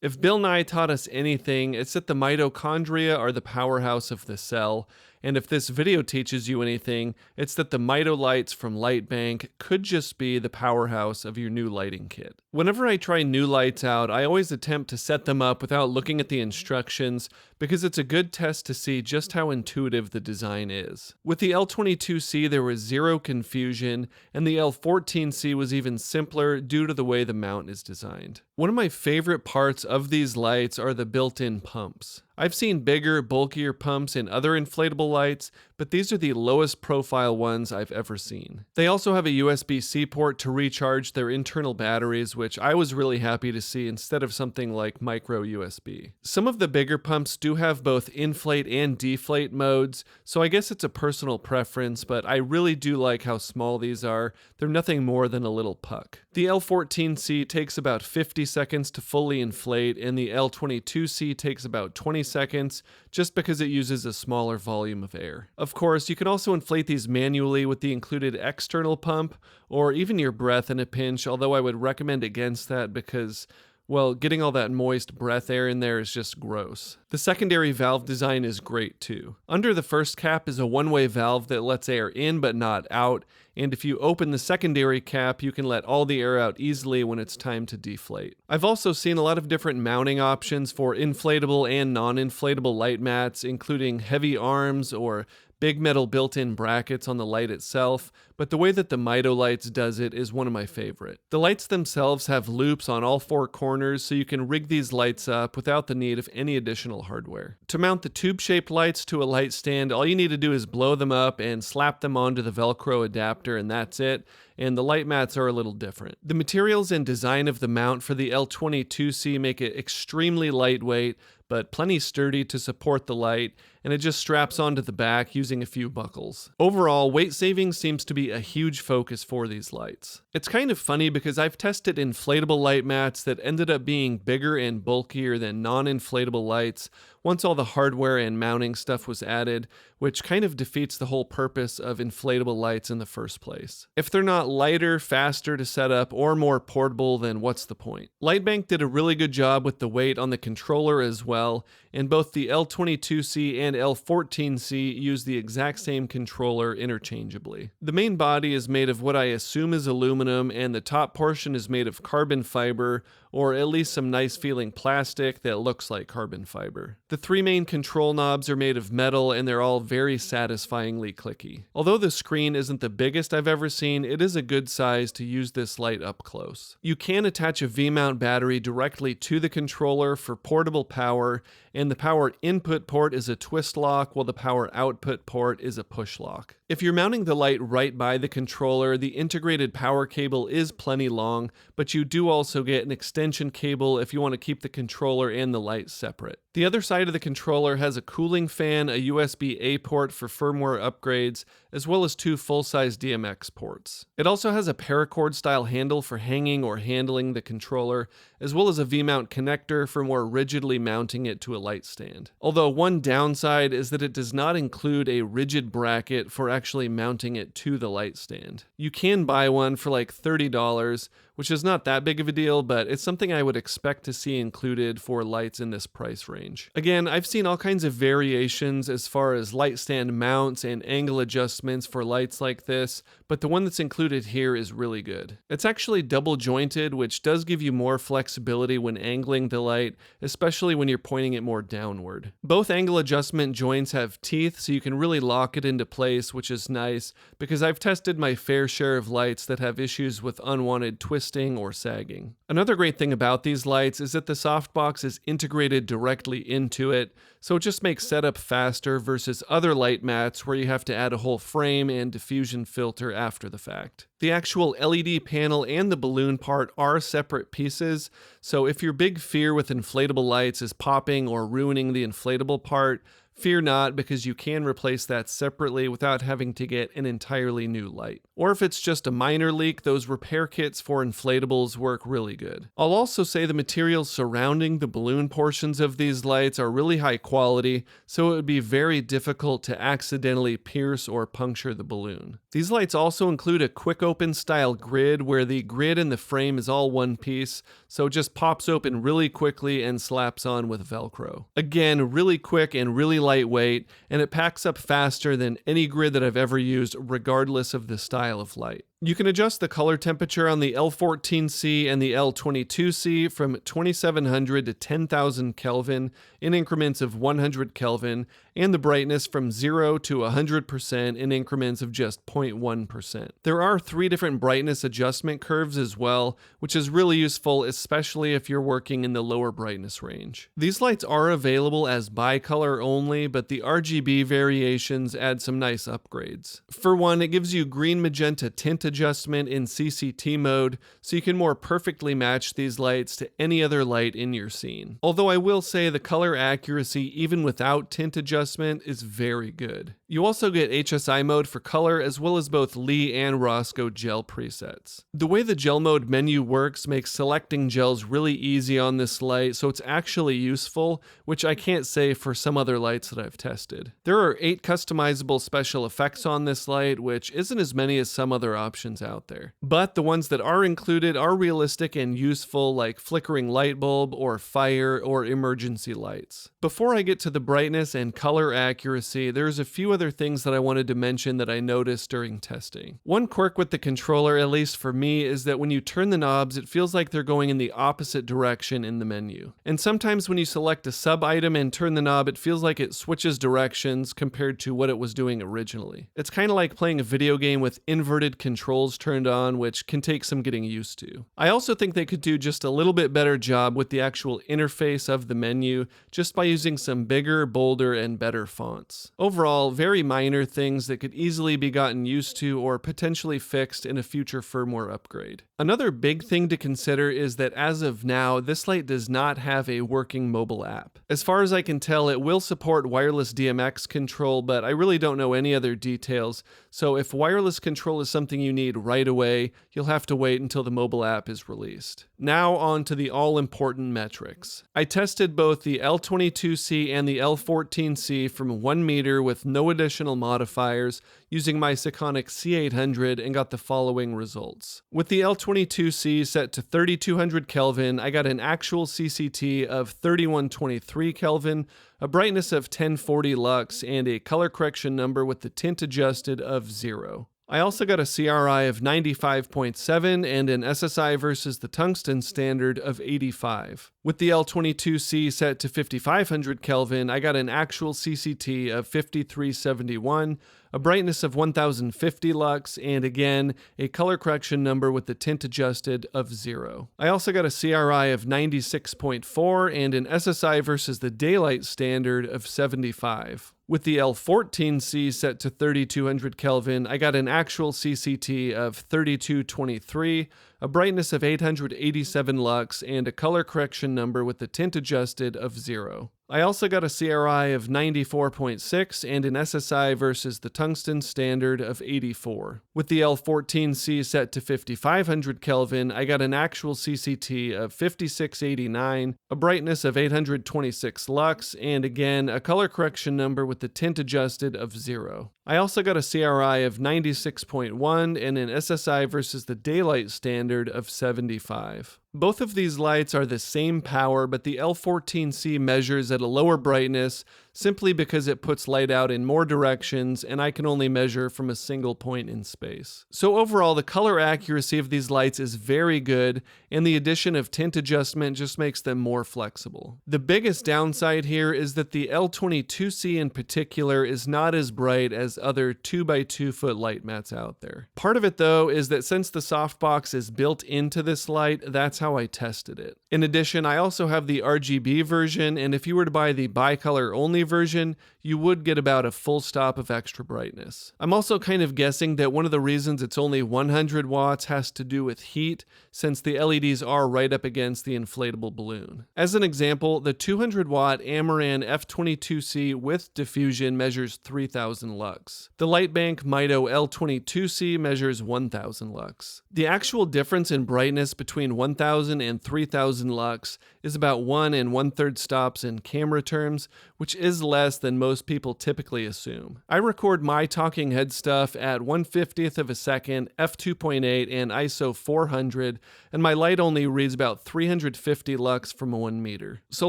If Bill Nye taught us anything, it's that the mitochondria are the powerhouse of the cell, and if this video teaches you anything, it's that the Mitolights from Lightbank could just be the powerhouse of your new lighting kit. Whenever I try new lights out, I always attempt to set them up without looking at the instructions because it's a good test to see just how intuitive the design is. With the L22C, there was zero confusion, and the L14C was even simpler due to the way the mount is designed. One of my favorite parts of these lights are the built-in pumps. I've seen bigger, bulkier pumps in other inflatable lights, but these are the lowest profile ones I've ever seen. They also have a USB-C port to recharge their internal batteries, which I was really happy to see instead of something like micro USB. Some of the bigger pumps do have both inflate and deflate modes, so I guess it's a personal preference, but I really do like how small these are. They're nothing more than a little puck. The L14C takes about 50 seconds to fully inflate, and the L22C takes about 20 seconds just because it uses a smaller volume of air. Of course, you can also inflate these manually with the included external pump or even your breath in a pinch, although I would recommend against that because, well, getting all that moist breath air in there is just gross. The secondary valve design is great too. Under the first cap is a one-way valve that lets air in but not out, and if you open the secondary cap, you can let all the air out easily when it's time to deflate. I've also seen a lot of different mounting options for inflatable and non-inflatable light mats, including heavy arms or big metal built-in brackets on the light itself, but the way that the Mitolights does it is one of my favorite. The lights themselves have loops on all four corners, so you can rig these lights up without the need of any additional hardware. To mount the tube-shaped lights to a light stand, all you need to do is blow them up and slap them onto the Velcro adapter, and that's it. And the light mats are a little different. The materials and design of the mount for the L22C make it extremely lightweight, but plenty sturdy to support the light, and it just straps onto the back using a few buckles. Overall, weight saving seems to be a huge focus for these lights. It's kind of funny because I've tested inflatable light mats that ended up being bigger and bulkier than non-inflatable lights once all the hardware and mounting stuff was added, which kind of defeats the whole purpose of inflatable lights in the first place. If they're not lighter, faster to set up, or more portable, then what's the point? Lightbank did a really good job with the weight on the controller as well, and both the L22C and L14C use the exact same controller interchangeably. The main body is made of what I assume is aluminum, and the top portion is made of carbon fiber, or at least some nice feeling plastic that looks like carbon fiber. The three main control knobs are made of metal, and they're all very satisfyingly clicky. Although the screen isn't the biggest I've ever seen, it is a good size to use this light up close. You can attach a V-mount battery directly to the controller for portable power, and the power input port is a twist lock while the power output port is a push lock. If you're mounting the light right by the controller, the integrated power cable is plenty long, but you do also get an extension cable if you want to keep the controller and the light separate. The other side of the controller has a cooling fan, a USB-A port for firmware upgrades, as well as two full-size DMX ports. It also has a paracord style handle for hanging or handling the controller, as well as a V-mount connector for more rigidly mounting it to a light stand. Although one downside is that it does not include a rigid bracket for actually mounting it to the light stand. You can buy one for like $30, which is not that big of a deal, but it's something I would expect to see included for lights in this price range. Again, I've seen all kinds of variations as far as light stand mounts and angle adjustments for lights like this, but the one that's included here is really good. It's actually double jointed, which does give you more flexibility when angling the light, especially when you're pointing it more downward. Both angle adjustment joints have teeth, so you can really lock it into place, which is nice, because I've tested my fair share of lights that have issues with unwanted twisting or sagging. Another great thing about these lights is that the softbox is integrated directly into it, so it just makes setup faster versus other light mats where you have to add a whole frame and diffusion filter after the fact. The actual LED panel and the balloon part are separate pieces, so if your big fear with inflatable lights is popping or ruining the inflatable part, fear not, because you can replace that separately without having to get an entirely new light. Or if it's just a minor leak, those repair kits for inflatables work really good. I'll also say the materials surrounding the balloon portions of these lights are really high quality, so it would be very difficult to accidentally pierce or puncture the balloon. These lights also include a quick open style grid where the grid and the frame is all one piece, so it just pops open really quickly and slaps on with Velcro. Again, really quick and really lightweight, and it packs up faster than any grid that I've ever used, regardless of the style of light. You can adjust the color temperature on the L14C and the L22C from 2700 to 10,000 Kelvin in increments of 100 Kelvin, and the brightness from 0 to 100% in increments of just 0.1%. There are 3 different brightness adjustment curves as well, which is really useful, especially if you're working in the lower brightness range. These lights are available as bicolor only, but the RGB variations add some nice upgrades. For one, it gives you green magenta tint adjustment in CCT mode, so you can more perfectly match these lights to any other light in your scene. Although I will say the color accuracy, even without tint adjustment, is very good. You also get HSI mode for color, as well as both Lee and Roscoe gel presets. The way the gel mode menu works makes selecting gels really easy on this light, so it's actually useful, which I can't say for some other lights that I've tested. There are 8 customizable special effects on this light, which isn't as many as some other options out there. But the ones that are included are realistic and useful, like flickering light bulb or fire or emergency lights. Before I get to the brightness and color accuracy, there's a few other things that I wanted to mention that I noticed during testing. One quirk with the controller, at least for me, is that when you turn the knobs, it feels like they're going in the opposite direction in the menu. And sometimes when you select a sub-item and turn the knob, it feels like it switches directions compared to what it was doing originally. It's kind of like playing a video game with inverted controls turned on, which can take some getting used to. I also think they could do just a little bit better job with the actual interface of the menu, just by using some bigger, bolder, and better fonts. Overall, very minor things that could easily be gotten used to or potentially fixed in a future firmware upgrade. Another big thing to consider is that as of now, this light does not have a working mobile app. As far as I can tell, it will support wireless DMX control, but I really don't know any other details, so if wireless control is something you need right away, you'll have to wait until the mobile app is released. Now on to the all-important metrics. I tested both the L22C and the L14C from 1 meter with no additional modifiers using my Sekonic C800 and got the following results. With the L22C set to 3200 Kelvin, I got an actual CCT of 3123 Kelvin, a brightness of 1040 lux, and a color correction number with the tint adjusted of 0. I also got a CRI of 95.7 and an SSI versus the tungsten standard of 85. With the L22C set to 5500 Kelvin, I got an actual CCT of 5371, a brightness of 1050 lux, and again, a color correction number with the tint adjusted of 0. I also got a CRI of 96.4 and an SSI versus the daylight standard of 75. With the L14C set to 3200 Kelvin, I got an actual CCT of 3223, a brightness of 887 lux, and a color correction number with the tint adjusted of 0. I also got a CRI of 94.6 and an SSI versus the tungsten standard of 84. With the L14C set to 5500 Kelvin, I got an actual CCT of 5689, a brightness of 826 lux, and again, a color correction number with the tint adjusted of 0. I also got a CRI of 96.1 and an SSI versus the daylight standard of 75. Both of these lights are the same power, but the L14C measures at a lower brightness simply because it puts light out in more directions and I can only measure from a single point in space. So overall, the color accuracy of these lights is very good, and the addition of tint adjustment just makes them more flexible. The biggest downside here is that the L22C in particular is not as bright as other 2x2 foot light mats out there. Part of it though is that since the softbox is built into this light, that's how I tested it. In addition, I also have the RGB version, and if you were to buy the bicolor only only version, you would get about a full stop of extra brightness. I'm also kind of guessing that one of the reasons it's only 100 watts has to do with heat, since the LEDs are right up against the inflatable balloon. As an example, the 200 watt Amaran F22C with diffusion measures 3000 lux. The Lightbank Mito L22C measures 1000 lux. The actual difference in brightness between 1000 and 3000 lux is about 1 1/3 stops in camera terms, which is less than most people typically assume. I record my talking head stuff at 1/50th of a second, f2.8, and ISO 400, and my light only reads about 350 lux from 1 meter. So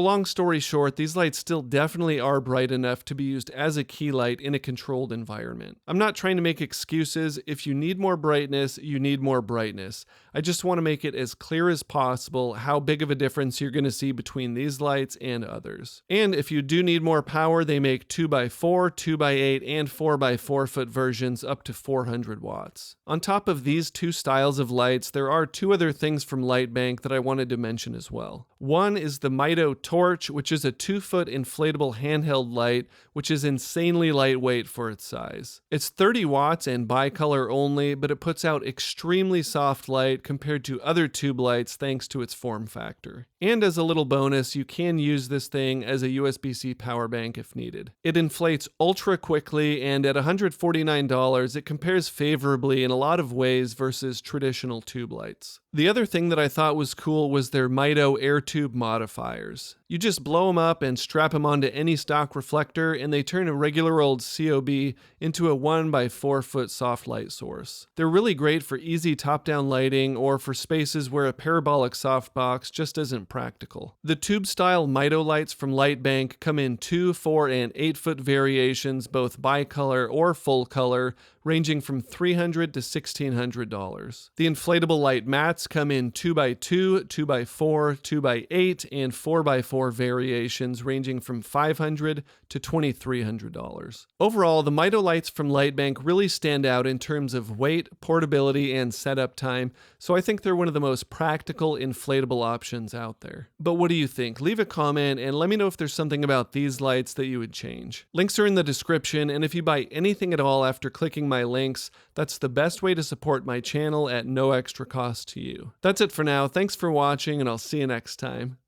long story short, these lights still definitely are bright enough to be used as a key light in a controlled environment. I'm not trying to make excuses. If you need more brightness, you need more brightness. I just want to make it as clear as possible how big of a difference you're going to see between these lights and others. And if you do need more power, they make 2x4, 2x8, and 4x4 foot versions up to 400 watts. On top of these two styles of lights, there are two other things from Lightbank that I wanted to mention as well. One is the Mito Torch, which is a 2-foot inflatable handheld light, which is insanely lightweight for its size. It's 30 watts and bicolor only, but it puts out extremely soft light compared to other tube lights thanks to its form factor. And as a little bonus, you can use this thing as a USB-C power bank if needed. It inflates ultra quickly, and at $149, it compares favorably in a lot of ways versus traditional tube lights. The other thing that I thought was cool was their Mito air tube modifiers. You just blow them up and strap them onto any stock reflector, and they turn a regular old COB into a 1x4 foot soft light source. They're really great for easy top-down lighting or for spaces where a parabolic softbox just isn't practical. The tube-style Mito lights from Lightbank come in 2, 4, and 8 foot variations, both bicolor or full color, ranging from $300 to $1,600. The inflatable light mats come in 2x2, 2x4, 2x8, and 4x4 variations ranging from $500 to $2,300. Overall, the Mito lights from Lightbank really stand out in terms of weight, portability, and setup time, so I think they're one of the most practical inflatable options out there. But what do you think? Leave a comment and let me know if there's something about these lights that you would change. Links are in the description, and if you buy anything at all after clicking my links, that's the best way to support my channel at no extra cost to you. That's it for now. Thanks for watching, and I'll see you next time.